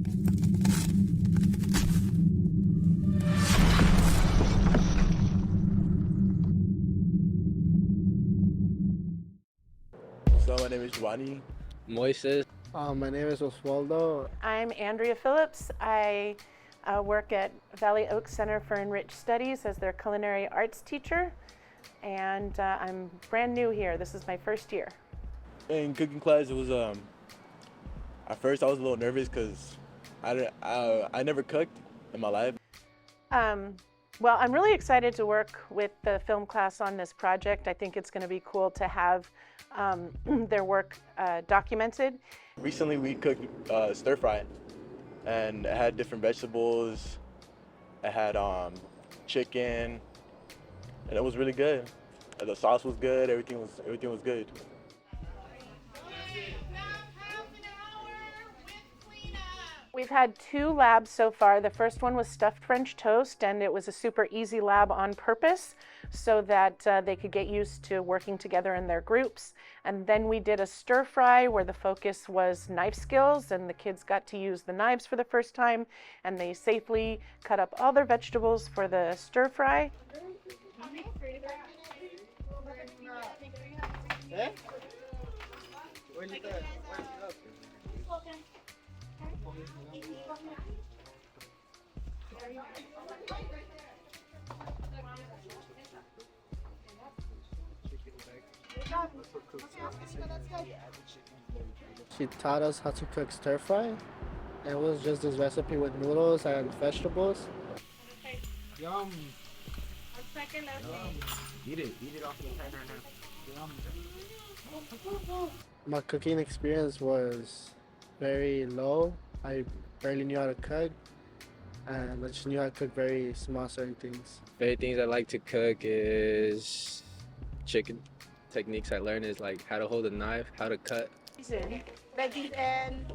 So my name is Giovanni. Moises. My name is Oswaldo. I'm Andrea Phillips. I work at Valley Oaks Center for Enriched Studies as their culinary arts teacher, and I'm brand new here. This is my first year. In cooking class, it was at first I was a little nervous because I never cooked in my life. Well, I'm really excited to work with the film class on this project. I think it's going to be cool to have their work documented. Recently, we cooked stir fry, and it had different vegetables. It had chicken, and it was really good. The sauce was good. Everything was good. We've had 2 labs so far. The first one was stuffed French toast, and it was a super easy lab on purpose so that they could get used to working together in their groups. And then we did a stir fry where the focus was knife skills, and the kids got to use the knives for the first time, and they safely cut up all their vegetables for the stir fry. She taught us how to cook stir fry. It was just this recipe with noodles and vegetables. Yum. Yum. Eat it off the pan right now. My cooking experience was very low. I barely knew how to cook, and I just knew how to cook very small certain things. Favorite things I like to cook is chicken. Techniques I learned is like how to hold a knife, how to cut. Veggies and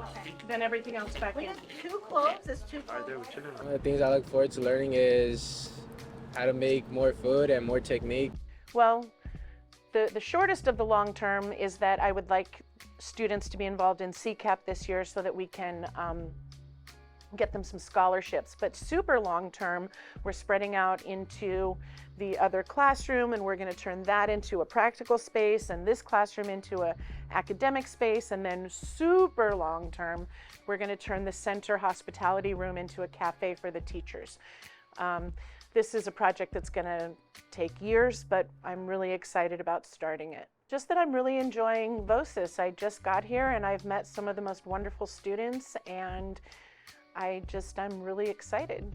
Then everything else back in. 2 cloves. It's 2 cloves. One of the things I look forward to learning is how to make more food and more technique. Well, the shortest of the long term is that I would like students to be involved in CCAP this year so that we can get them some scholarships. But super long term, we're spreading out into the other classroom, and we're going to turn that into a practical space and this classroom into a academic space. And then super long term, we're going to turn the center hospitality room into a cafe for the teachers. This is a project that's going to take years, but I'm really excited about starting it. Just that I'm really enjoying Vocis. I just got here and I've met some of the most wonderful students, and I'm really excited.